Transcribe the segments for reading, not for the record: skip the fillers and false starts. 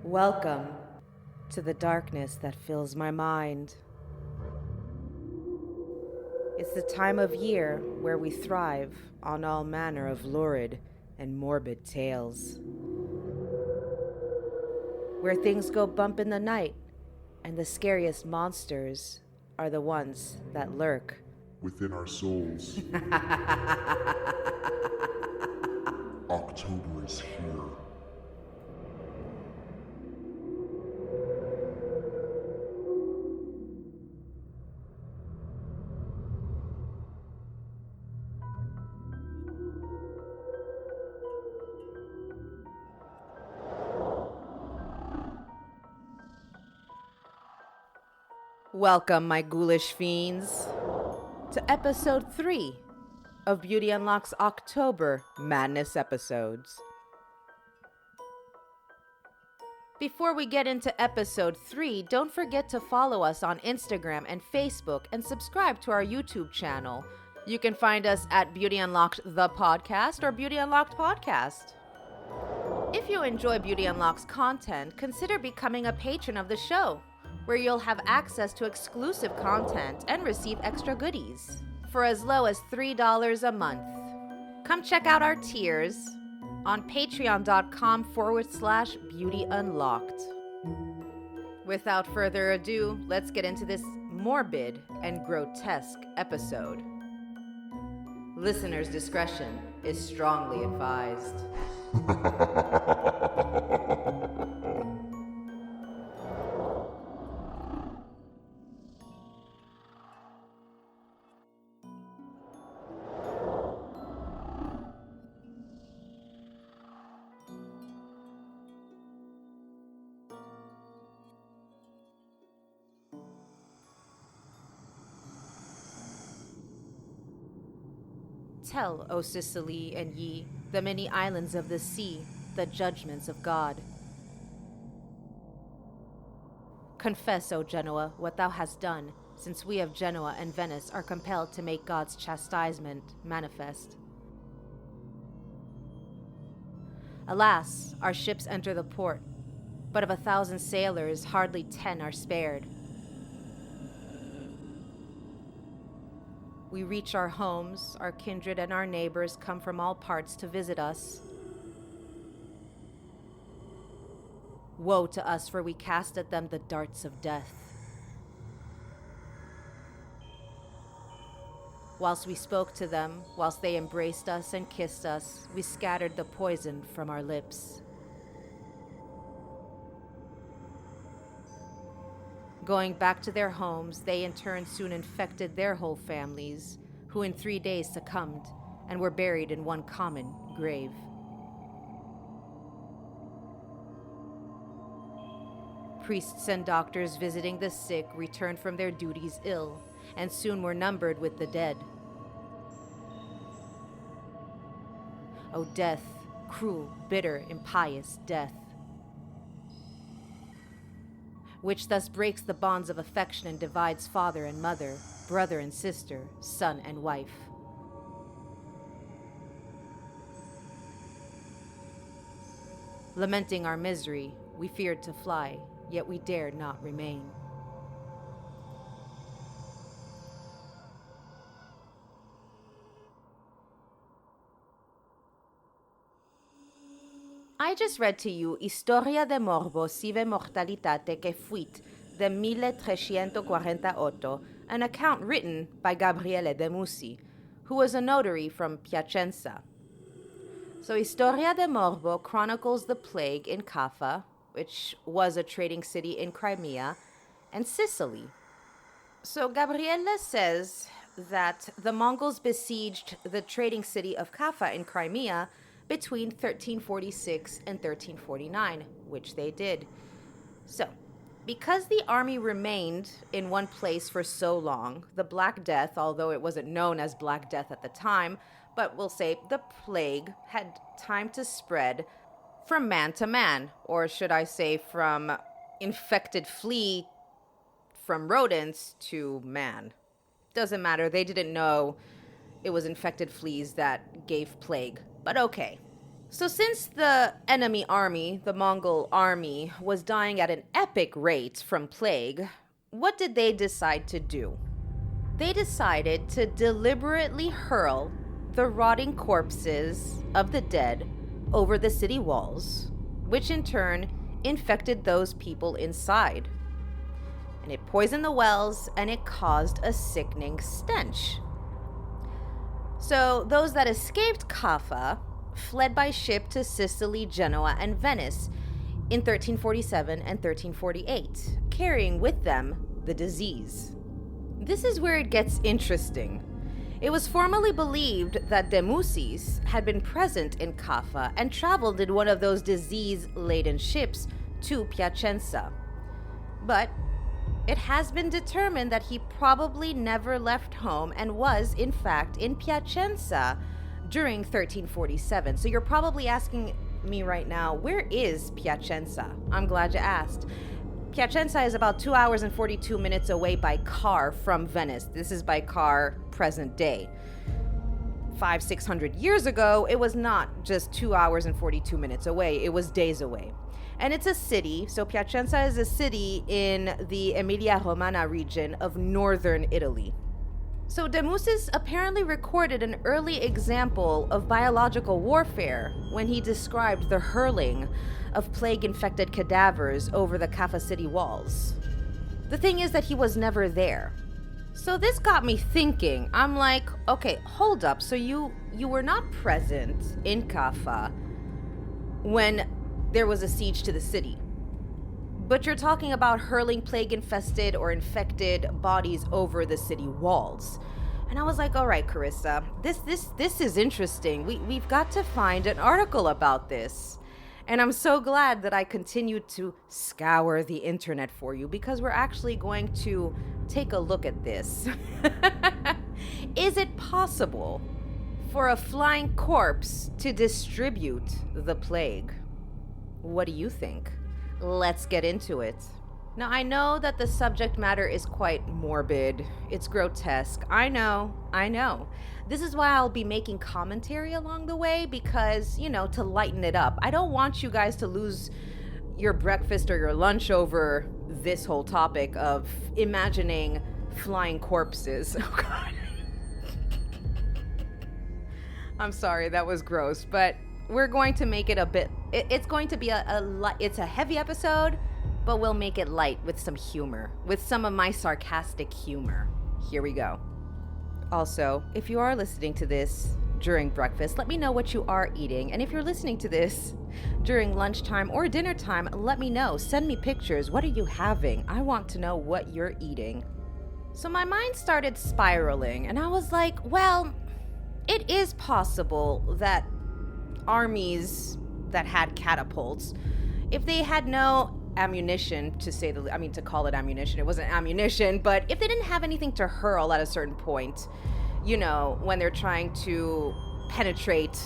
Welcome to the darkness that fills my mind. It's the time of year where we thrive on all manner of lurid and morbid tales. Where things go bump in the night, and the scariest monsters are the ones that lurk within our souls. October is here. Welcome, my ghoulish fiends, to episode 3 of Beauty Unlock's October Madness episodes. Before we get into episode 3, don't forget to follow us on Instagram and Facebook and subscribe to our YouTube channel. You can find us at Beauty Unlocked the Podcast or Beauty Unlocked Podcast. If you enjoy Beauty Unlocked's content, consider becoming a patron of the show, where you'll have access to exclusive content and receive extra goodies for as low as $3 a month. Come check out our tiers on patreon.com/beautyunlocked. Without further ado, let's get into this morbid and grotesque episode. Listener's discretion is strongly advised. Tell, O Sicily and ye, the many islands of the sea, the judgments of God. Confess, O Genoa, what thou hast done, since we of Genoa and Venice are compelled to make God's chastisement manifest. Alas, our ships enter the port, but of 1,000 sailors, hardly 10 are spared. We reach our homes, our kindred and our neighbors come from all parts to visit us. Woe to us, for we cast at them the darts of death. Whilst we spoke to them, whilst they embraced us and kissed us, we scattered the poison from our lips. Going back to their homes, they in turn soon infected their whole families, who in 3 days succumbed and were buried in one common grave. Priests and doctors visiting the sick returned from their duties ill, and soon were numbered with the dead. O death, cruel, bitter, impious death, which thus breaks the bonds of affection and divides father and mother, brother and sister, son and wife. Lamenting our misery, we feared to fly, yet we dared not remain. I just read to you Historia de Morbo sive mortalitate que fuit de 1348, an account written by Gabriele de Mussi, who was a notary from Piacenza. So Historia de Morbo chronicles the plague in Kaffa, which was a trading city in Crimea, and Sicily. So Gabriele says that the Mongols besieged the trading city of Kaffa in Crimea between 1346 and 1349, which they did. So, because the army remained in one place for so long, the Black Death, although it wasn't known as Black Death at the time, but we'll say the plague had time to spread from man to man, or should I say from infected flea from rodents to man. Doesn't matter, they didn't know it was infected fleas that gave plague. But okay. So since the enemy army, the Mongol army, was dying at an epic rate from plague, what did they decide to do? They decided to deliberately hurl the rotting corpses of the dead over the city walls, which in turn infected those people inside. And it poisoned the wells and it caused a sickening stench. So those that escaped Kaffa fled by ship to Sicily, Genoa, and Venice in 1347 and 1348, carrying with them the disease. This is where it gets interesting. It was formerly believed that Genoese had been present in Kaffa and traveled in one of those disease-laden ships to Piacenza. But it has been determined that he probably never left home and was, in fact, in Piacenza during 1347. So you're probably asking me right now, where is Piacenza? I'm glad you asked. Piacenza is about 2 hours and 42 minutes away by car from Venice. This is by car present day. 500-600 years ago, it was not just 2 hours and 42 minutes away. It was days away. And it's a city. So Piacenza is a city in the Emilia-Romagna region of northern Italy. So Genoese apparently recorded an early example of biological warfare when he described the hurling of plague-infected cadavers over the Kaffa city walls. The thing is that he was never there. So this got me thinking. I'm like, okay, hold up. So you were not present in Kaffa when there was a siege to the city. But you're talking about hurling plague-infested or infected bodies over the city walls. And I was like, all right, Carissa, this is interesting. We've got to find an article about this. And I'm so glad that I continued to scour the internet for you, because we're actually going to take a look at this. Is it possible for a flying corpse to distribute the plague? What do you think? Let's get into it. Now, I know that the subject matter is quite morbid. It's grotesque. I know. This is why I'll be making commentary along the way, because, to lighten it up. I don't want you guys to lose your breakfast or your lunch over this whole topic of imagining flying corpses. Oh, God. I'm sorry, that was gross, but we're going to make it a bit, it's going to be it's a heavy episode, but we'll make it light with some humor, with some of my sarcastic humor. Here we go. Also, if you are listening to this during breakfast, let me know what you are eating. And if you're listening to this during lunchtime or dinner time, let me know. Send me pictures. What are you having? I want to know what you're eating. So my mind started spiraling, and I was like, well, it is possible that armies that had catapults, if they had no ammunition, to call it ammunition, it wasn't ammunition, but if they didn't have anything to hurl at a certain point, when they're trying to penetrate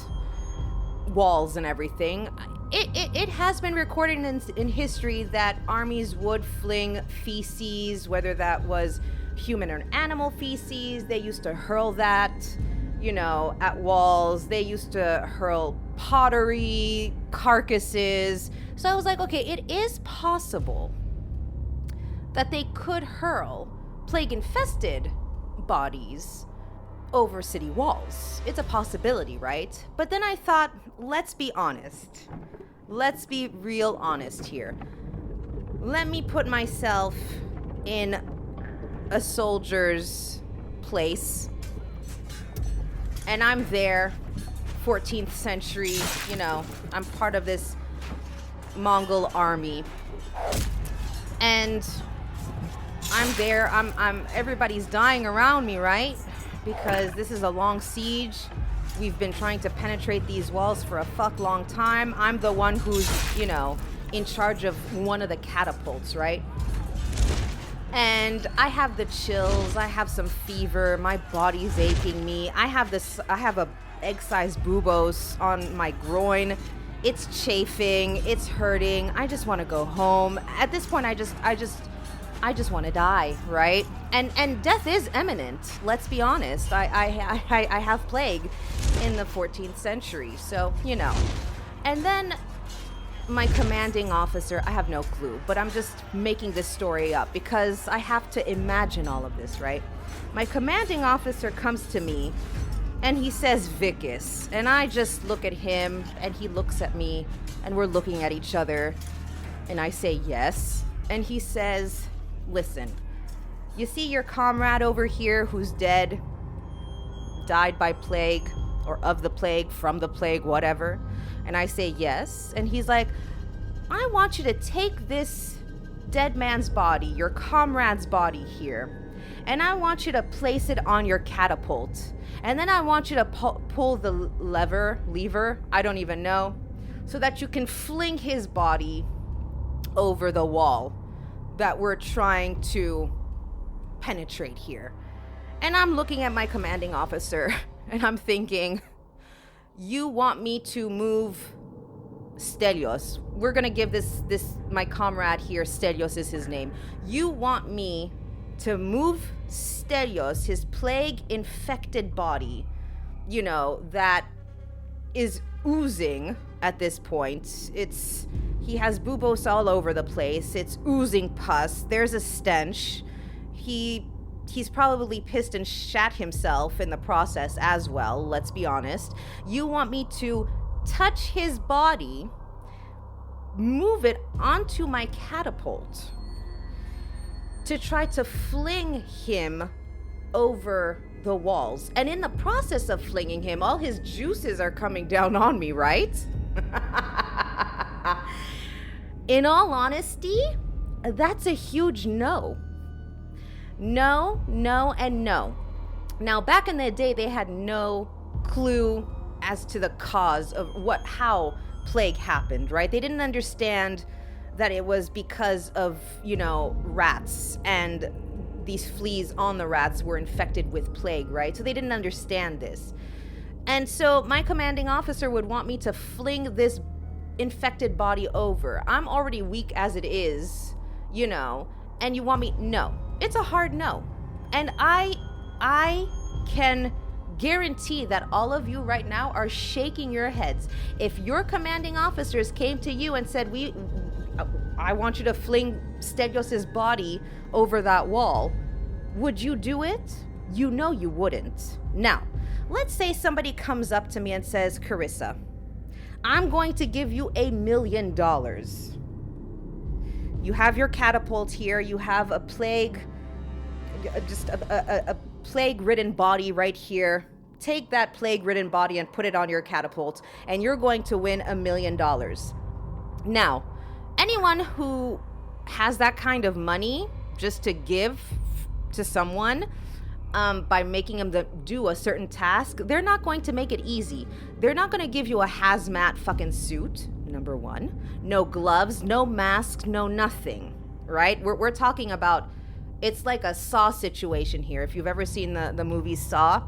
walls and everything, it has been recorded in history that armies would fling feces, whether that was human or animal feces. They used to hurl that at walls. They used to hurl pottery, carcasses. So I was like, okay, it is possible that they could hurl plague-infested bodies over city walls. It's a possibility, right? But then I thought, let's be honest. Let's be real honest here. Let me put myself in a soldier's place. And I'm there, 14th century, I'm part of this Mongol army. And I'm there, everybody's dying around me, right? Because this is a long siege. We've been trying to penetrate these walls for a long time. I'm the one who's, in charge of one of the catapults, right? And I have the chills, I have some fever, my body's aching me. I have a egg-sized buboes on my groin. It's chafing, it's hurting. I just want to go home. At this point, I just want to die, right? And death is imminent. Let's be honest. I have plague in the 14th century, so And then my commanding officer, I have no clue, but I'm just making this story up because I have to imagine all of this, right? My commanding officer comes to me and he says Vicus, and I just look at him and he looks at me and we're looking at each other and I say yes. And he says, listen, you see your comrade over here who's dead, died by plague or of the plague, from the plague, whatever. And I say yes. And he's like, I want you to take this dead man's body, your comrade's body here, and I want you to place it on your catapult. And then I want you to pull the lever, I don't even know, so that you can fling his body over the wall that we're trying to penetrate here. And I'm looking at my commanding officer and I'm thinking, you want me to move Stelios? We're gonna give this my comrade here, Stelios is his name. You want me to move Stelios, his plague-infected body, you know, that is oozing at this point. He has buboes all over the place. It's oozing pus. There's a stench. He's probably pissed and shat himself in the process as well, let's be honest. You want me to touch his body, move it onto my catapult to try to fling him over the walls. And in the process of flinging him, all his juices are coming down on me, right? In all honesty, that's a huge no. No, no, and no. Now, back in the day, they had no clue as to the cause of how plague happened, right? They didn't understand that it was because of, rats, and these fleas on the rats were infected with plague, right? So they didn't understand this. And so my commanding officer would want me to fling this infected body over. I'm already weak as it is, and you want me? No. It's a hard no. And I can guarantee that all of you right now are shaking your heads. If your commanding officers came to you and said, I want you to fling Stelios's body over that wall, would you do it? You know you wouldn't. Now, let's say somebody comes up to me and says, Carissa, I'm going to give you $1 million. You have your catapult here. You have a plague, just a plague-ridden body right here. Take that plague-ridden body and put it on your catapult, and you're going to win $1 million. Now, anyone who has that kind of money just to give to someone by making them do a certain task, they're not going to make it easy. They're not going to give you a hazmat fucking suit, number one. No gloves, no masks, no nothing, right? We're talking about, it's like a Saw situation here. If you've ever seen the movie Saw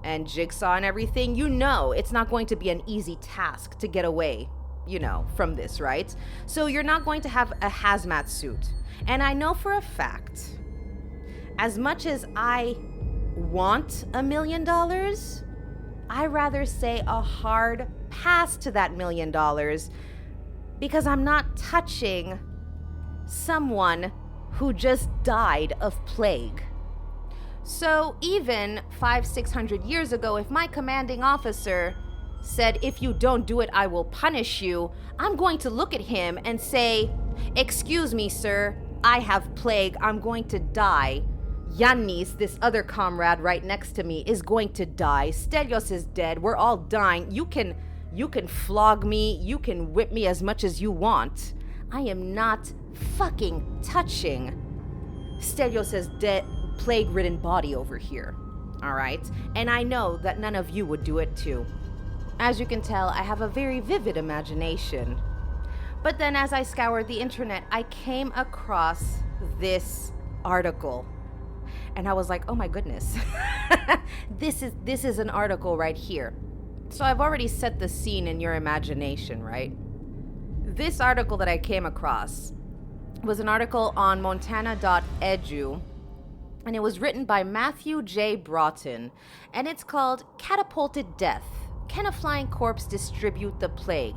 and Jigsaw and everything, it's not going to be an easy task to get away, from this, right? So you're not going to have a hazmat suit. And I know for a fact, as much as I want $1 million, I rather say a hard pass to that $1 million because I'm not touching someone who just died of plague. So even 500-600 years ago, if my commanding officer said, if you don't do it, I will punish you, I'm going to look at him and say, excuse me, sir, I have plague, I'm going to die. Yannis, this other comrade right next to me, is going to die. Stelios is dead, we're all dying. You can flog me, you can whip me as much as you want. I am not fucking touching Stelios' dead, plague-ridden body over here, all right? And I know that none of you would do it too. As you can tell, I have a very vivid imagination. But then as I scoured the internet, I came across this article. And I was like, oh my goodness, this is an article right here. So I've already set the scene in your imagination, right? This article that I came across was an article on montana.edu, and it was written by Matthew J. Broughton, and it's called Catapulted Death. Can a Flying Corpse Distribute the Plague?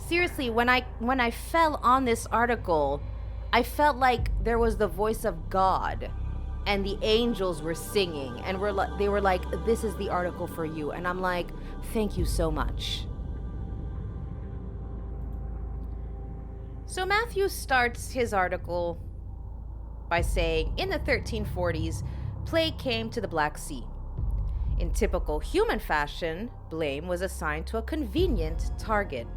Seriously, when I fell on this article, I felt like there was the voice of God and the angels were singing and they were like, this is the article for you. And I'm like, thank you so much. So Matthew starts his article by saying, in the 1340s, plague came to the Black Sea. In typical human fashion, blame was assigned to a convenient target: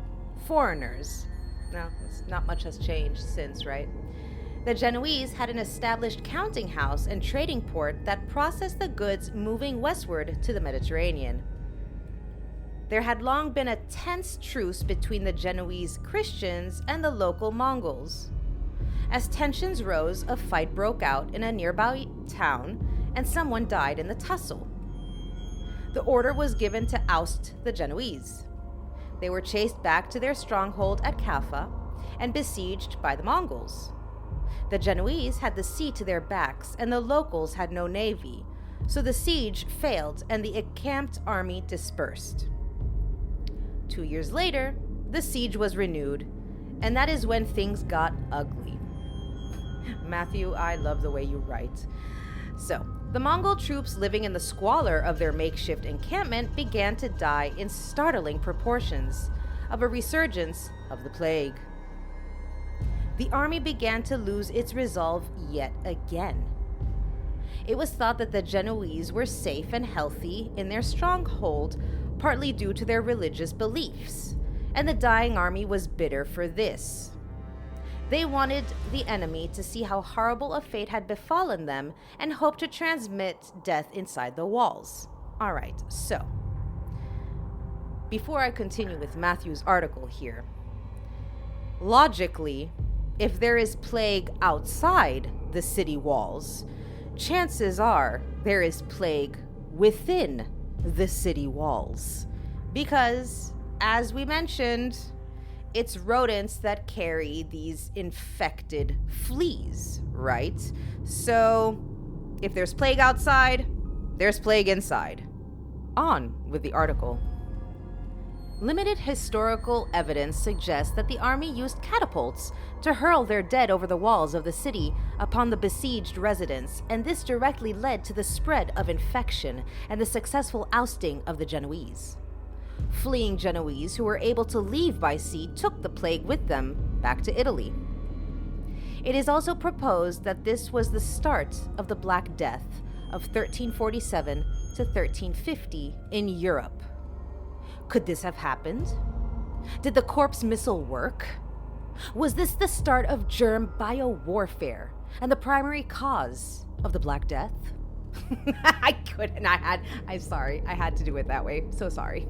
foreigners. Now, not much has changed since, right? The Genoese had an established counting house and trading port that processed the goods moving westward to the Mediterranean. There had long been a tense truce between the Genoese Christians and the local Mongols. As tensions rose, a fight broke out in a nearby town, and someone died in the tussle. The order was given to oust the Genoese. They were chased back to their stronghold at Kaffa and besieged by the Mongols. The Genoese had the sea to their backs, and the locals had no navy, so the siege failed and the encamped army dispersed. 2 years later, the siege was renewed, and that is when things got ugly. Matthew, I love the way you write. So, the Mongol troops living in the squalor of their makeshift encampment began to die in startling proportions of a resurgence of the plague. The army began to lose its resolve yet again. It was thought that the Genoese were safe and healthy in their stronghold, partly due to their religious beliefs, and the dying army was bitter for this. They wanted the enemy to see how horrible a fate had befallen them and hoped to transmit death inside the walls. All right, so before I continue with Matthew's article here, logically, if there is plague outside the city walls, chances are there is plague within the city walls. Because, as we mentioned, it's rodents that carry these infected fleas, right? So, if there's plague outside, there's plague inside. On with the article. Limited historical evidence suggests that the army used catapults to hurl their dead over the walls of the city upon the besieged residents, and this directly led to the spread of infection and the successful ousting of the Genoese. Fleeing Genoese who were able to leave by sea took the plague with them back to Italy. It is also proposed that this was the start of the Black Death of 1347 to 1350 in Europe. Could this have happened? Did the corpse missile work? Was this the start of germ biowarfare and the primary cause of the Black Death? I couldn't. I'm sorry. I had to do it that way. So sorry.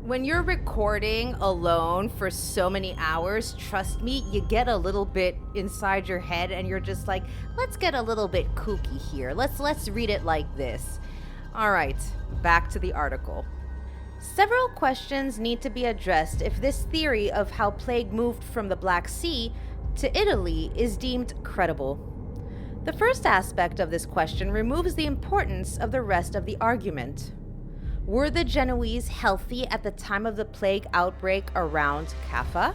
When you're recording alone for so many hours, trust me, you get a little bit inside your head and you're just like, let's get a little bit kooky here. Let's read it like this. All right, back to the article. Several questions need to be addressed if this theory of how plague moved from the Black Sea to Italy is deemed credible. The first aspect of this question removes the importance of the rest of the argument. Were the Genoese healthy at the time of the plague outbreak around Kaffa?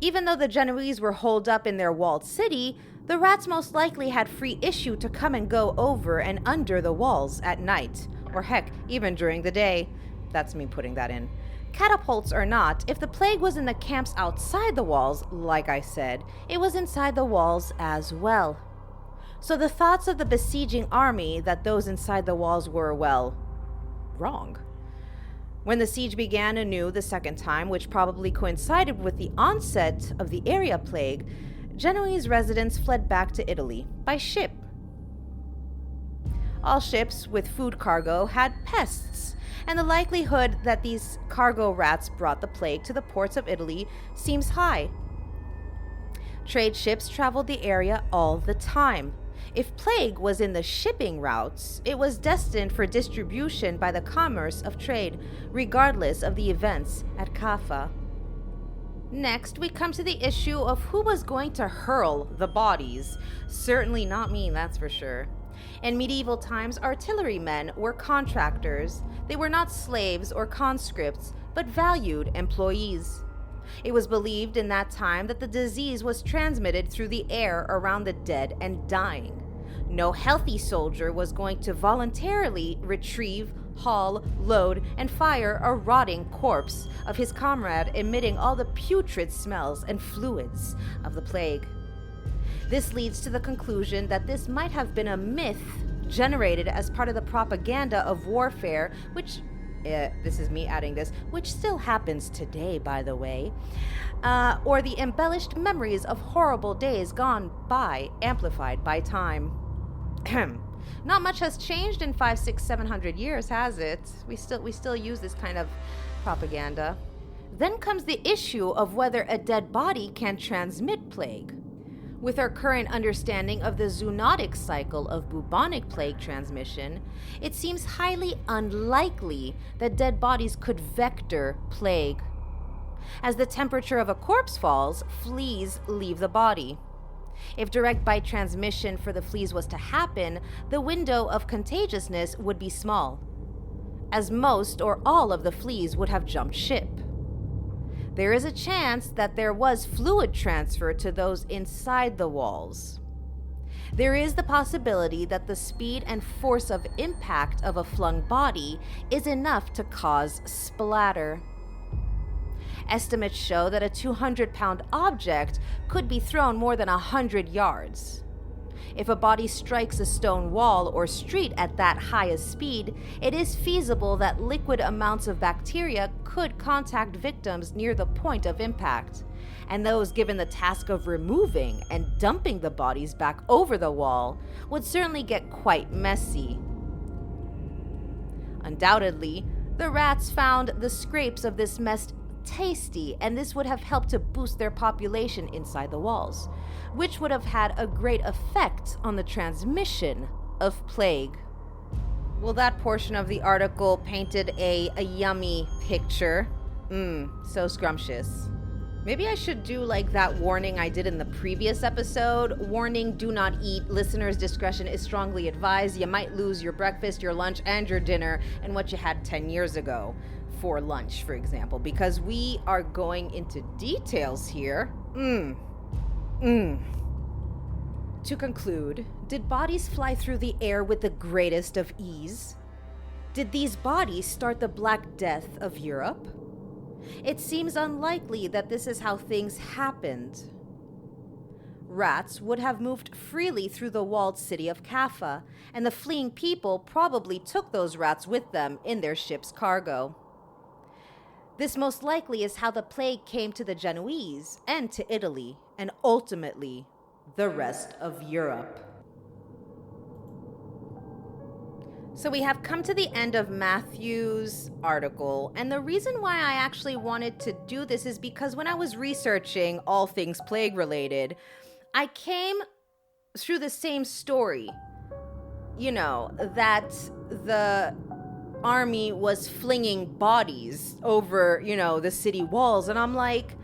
Even though the Genoese were holed up in their walled city, the rats most likely had free issue to come and go over and under the walls at night, or heck, even during the day. That's me putting that in. Catapults or not, if the plague was in the camps outside the walls, like I said, it was inside the walls as well. So the thoughts of the besieging army that those inside the walls were, well, wrong. When the siege began anew the second time, which probably coincided with the onset of the area plague, Genoese residents fled back to Italy by ship. All ships with food cargo had pests, and the likelihood that these cargo rats brought the plague to the ports of Italy seems high. Trade ships traveled the area all the time. If plague was in the shipping routes, it was destined for distribution by the commerce of trade, regardless of the events at Kaffa. Next, we come to the issue of who was going to hurl the bodies. Certainly not me, that's for sure. In medieval times, artillerymen were contractors. They were not slaves or conscripts, but valued employees. It was believed in that time that the disease was transmitted through the air around the dead and dying. No healthy soldier was going to voluntarily retrieve, haul, load, and fire a rotting corpse of his comrade, emitting all the putrid smells and fluids of the plague. This leads to the conclusion that this might have been a myth generated as part of the propaganda of warfare, which, this is me adding this, which still happens today, by the way, or the embellished memories of horrible days gone by, amplified by time. Not much has changed in 500, 600, 700 years, has it? We still use this kind of propaganda. Then comes the issue of whether a dead body can transmit plague. With our current understanding of the zoonotic cycle of bubonic plague transmission, it seems highly unlikely that dead bodies could vector plague. As the temperature of a corpse falls, fleas leave the body. If direct bite transmission for the fleas was to happen, the window of contagiousness would be small, as most or all of the fleas would have jumped ship. There is a chance that there was fluid transfer to those inside the walls. There is the possibility that the speed and force of impact of a flung body is enough to cause splatter. Estimates show that a 200-pound object could be thrown more than 100 yards. If a body strikes a stone wall or street at that high a speed, it is feasible that liquid amounts of bacteria could contact victims near the point of impact, and those given the task of removing and dumping the bodies back over the wall would certainly get quite messy. Undoubtedly, the rats found the scrapes of this mess tasty, and this would have helped to boost their population inside the walls, which would have had a great effect on the transmission of plague. Well, that portion of the article painted a yummy picture. So scrumptious. Maybe I should do like that warning I did in the previous episode. Warning, do not eat. Listener's discretion is strongly advised. You might lose your breakfast, your lunch, and your dinner, and what you had 10 years ago for lunch, for example, because we are going into details here. To conclude, did bodies fly through the air with the greatest of ease? Did these bodies start the Black Death of Europe? It seems unlikely that this is how things happened. Rats would have moved freely through the walled city of Kaffa, and the fleeing people probably took those rats with them in their ship's cargo. This most likely is how the plague came to the Genoese and to Italy, and ultimately the rest of Europe. So we have come to the end of Matthew's article, and the reason why I actually wanted to do this is because when I was researching all things plague related, I came through the same story, that the army was flinging bodies over, the city walls. And I'm like,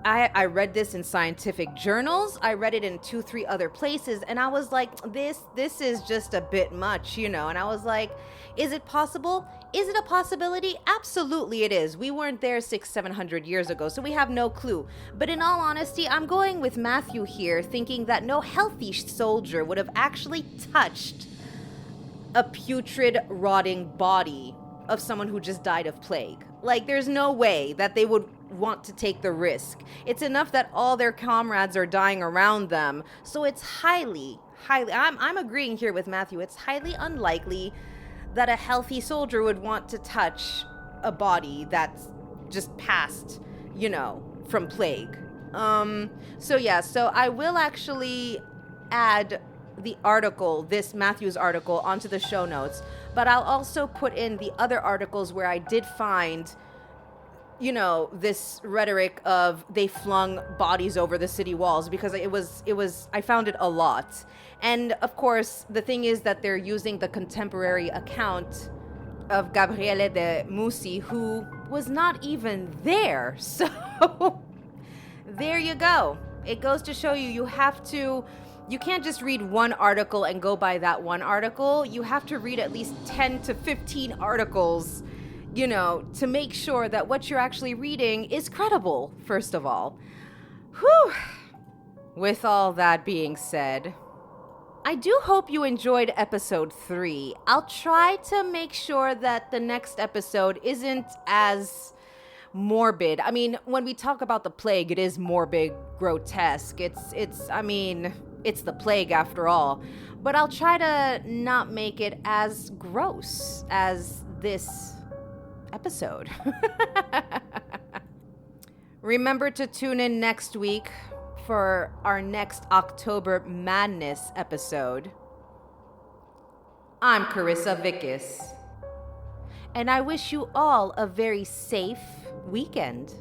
I read this in scientific journals. I read it in 2-3 other places. And I was like, this is just a bit much, And I was like, is it possible? Is it a possibility? Absolutely it is. We weren't there 600-700 years ago, so we have no clue. But in all honesty, I'm going with Matthew here, thinking that no healthy soldier would have actually touched a putrid, rotting body of someone who just died of plague. Like, there's no way that they would want to take the risk. It's enough that all their comrades are dying around them. So it's highly, I'm agreeing here with Matthew. It's highly unlikely that a healthy soldier would want to touch a body that's just passed, from plague. So I will actually add the article, this Matthew's article, onto the show notes, but I'll also put in the other articles where I did find, this rhetoric of they flung bodies over the city walls, because I found it a lot. And of course, the thing is that they're using the contemporary account of Gabriele de Musi, who was not even there. So there you go. It goes to show you you can't just read one article and go by that one article. You have to read at least 10 to 15 articles, to make sure that what you're actually reading is credible, first of all. Whew. With all that being said, I do hope you enjoyed episode 3. I'll try to make sure that the next episode isn't as morbid. I mean, when we talk about the plague, it is morbid, grotesque. It's the plague after all. But I'll try to not make it as gross as this episode. Remember to tune in next week for our next October Madness episode. I'm Carissa Vickus, and I wish you all a very safe weekend.